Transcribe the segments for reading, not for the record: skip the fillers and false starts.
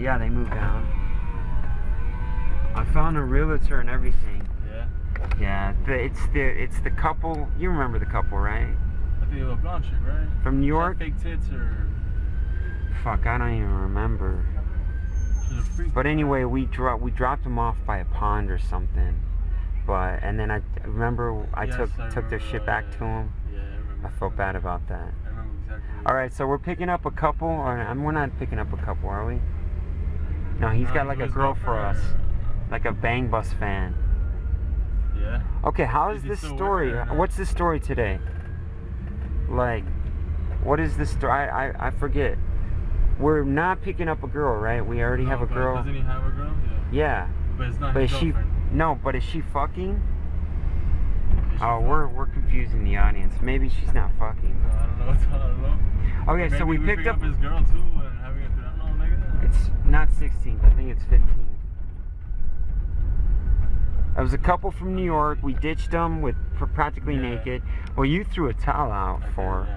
Yeah, they moved down. I found a realtor and everything. Yeah. Yeah, it's the couple. You remember the couple, right? I think it was a blonde chick, right? From New York. Fake tits or? Fuck, I don't even remember. She's a freak. But anyway, we dropped them off by a pond or something. And then I remember I took their shit back to them. Yeah, I remember. I felt bad about that. I remember exactly. All right, so we're picking up a couple, or we're not picking up a couple, are we? No, he's got like a girl for us, like a Bang Bus fan. Yeah. Okay, how is this story? What's the story today? Like, what is the story? I forget. We're not picking up a girl, right? We already have a girl. Doesn't he have a girl? Yeah. But it's not his girlfriend. No, but is she fucking? We're confusing the audience. Maybe she's not fucking. No, I don't know. Okay, so we picked up his girl too and having it. I don't know, nigga. It's not 16th. I think it's 15th. It was a couple from New York. We ditched them with practically naked. Well, you threw a towel out for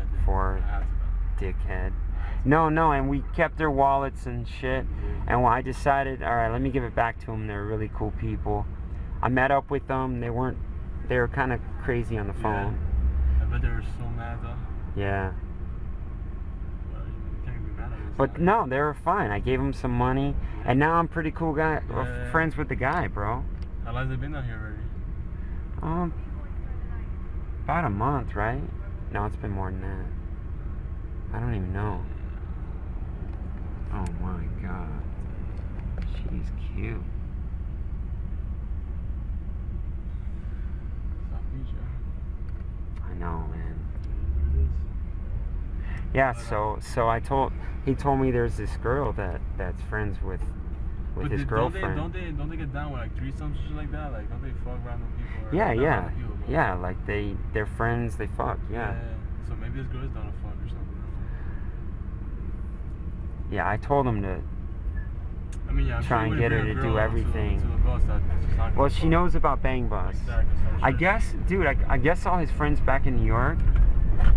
dickhead. No, and we kept their wallets and shit. And I decided, all right, let me give it back to them. They're really cool people. I met up with them. They were kind of crazy on the phone. I bet they were so mad though. Yeah. Well, you can't be mad at us. But no, they were fine. I gave them some money, and now I'm pretty cool guy, friends with the guy, bro. How long has it been down here already? About a month, right? No, it's been more than that. I don't even know. Oh my god. She's cute. I know, man. Yeah, so he told me there's this girl that's friends with his girlfriend. Don't they get down with like threesomes and shit like that? Like, don't they fuck random people? Yeah, like they're friends, they fuck, yeah. So maybe this girl is down to fuck or something. Yeah, I told him to try and get her to do everything. Well, she knows about Bang Bus. Exactly, so I guess, dude, I guess all his friends back in New York, I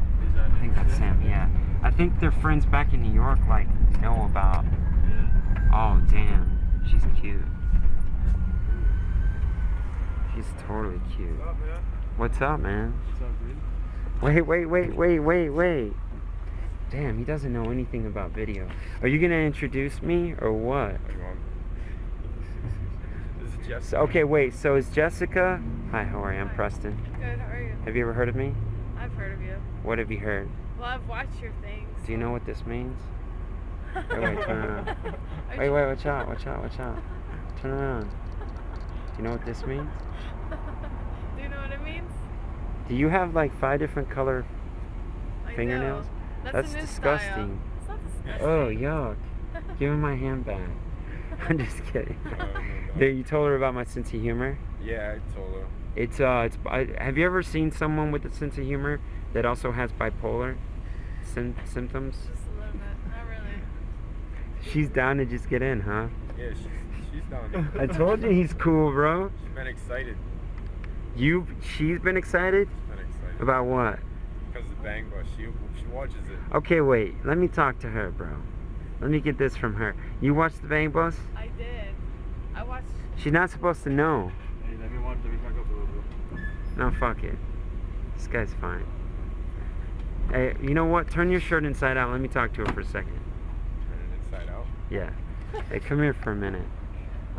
think that's Sam, yeah. I think their friends back in New York, like, know about, oh, damn, she's cute. She's totally cute. What's up, man? What's up, dude? Wait. Damn, he doesn't know anything about video. Are you gonna introduce me or what? This is Jessica. Okay, wait, so is Jessica? Hi, how are you? I'm Preston. Good, how are you? Have you ever heard of me? I've heard of you. What have you heard? Well, I've watched your things. Do you know what this means? Wait, turn around. Wait, watch out. Turn around. Do you know what this means? Do you know what it means? Do you have like 5 different color fingernails? That's disgusting. It's not disgusting. Oh, yuck. Give me my hand back. I'm just kidding. You told her about my sense of humor? Yeah, I told her. Have you ever seen someone with a sense of humor that also has bipolar symptoms? Just a little bit. Not really. She's down to just get in, huh? Yeah, she's down. I told you he's cool, bro. She's been excited. She's been excited? She's been excited. About what? Because of Bang Bus. She watches it. Okay, wait. Let me talk to her, bro. Let me get this from her. You watched the Bang Bus? I did. I watched. She's not supposed to know. Hey, let me back up a little bit. No, fuck it. This guy's fine. Hey, you know what? Turn your shirt inside out. Let me talk to her for a second. Turn it inside out? Yeah. Hey, come here for a minute.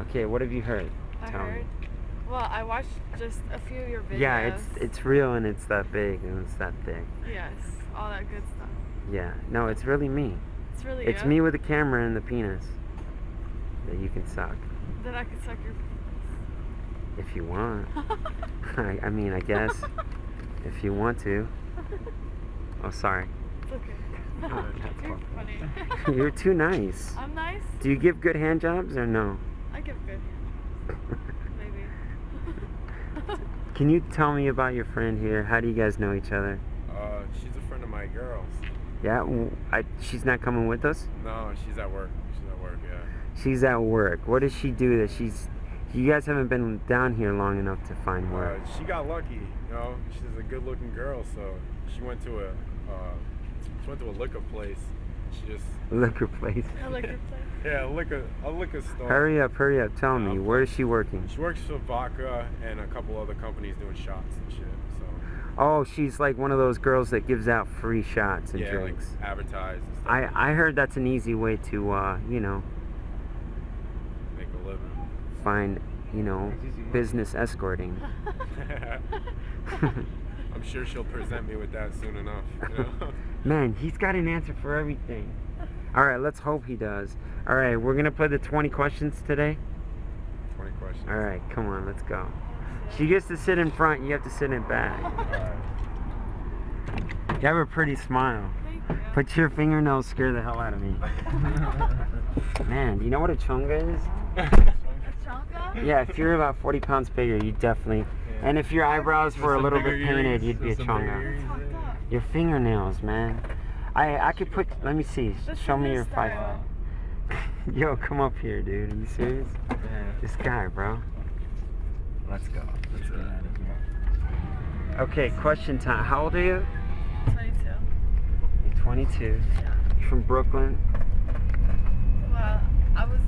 Okay, what have you heard? Tell me. Well, I watched just a few of your videos. Yeah, it's real and it's that big and it's that thick. Yes, all that good stuff. Yeah. No, it's really me. It's really It's you? me with a camera and the penis that you can suck. Then I could suck your penis. If you want. I mean, I guess. If you want to. Oh, sorry. It's okay. Oh, You're funny. You're too nice. I'm nice? Do you give good hand jobs or no? I give good. Maybe. Can you tell me about your friend here? How do you guys know each other? She's a friend of my girl's. Yeah? She's not coming with us? No, she's at work. Yeah. She's at work. What does she do that you guys haven't been down here long enough to find work? She got lucky, you know. She's a good-looking girl, so she went to a liquor place, She just Liquor place. A liquor place. yeah, a liquor store. Hurry up, tell me, where is she working? She works for vodka and a couple other companies doing shots and shit. So Oh, she's like one of those girls that gives out free shots and yeah, drinks. like advertised and stuff. I heard that's an easy way to, you know, Make a living. find, you know, business escorting. I'm sure she'll present me with that soon enough. You know? Man, he's got an answer for everything. All right, let's hope he does. All right, we're going to play the 20 questions today. 20 questions. All right, come on, let's go. She gets to sit in front, you have to sit in back. You have a pretty smile. Thank you. But your fingernails scare the hell out of me. Man, do you know what a chonga is? A chonka? Yeah, if you're about 40 pounds bigger, you definitely... And if your eyebrows were a little bit painted, you'd be a chonga. Chonka. Your fingernails, man. I could put... Let me see. That's Show me your your 5. style. Yo, come up here, dude. Are you serious? Yeah. This guy, bro. Let's go. Let's get out of here. Okay, question time. How old are you? 22. You're 22. Yeah. You're from Brooklyn. Well, I was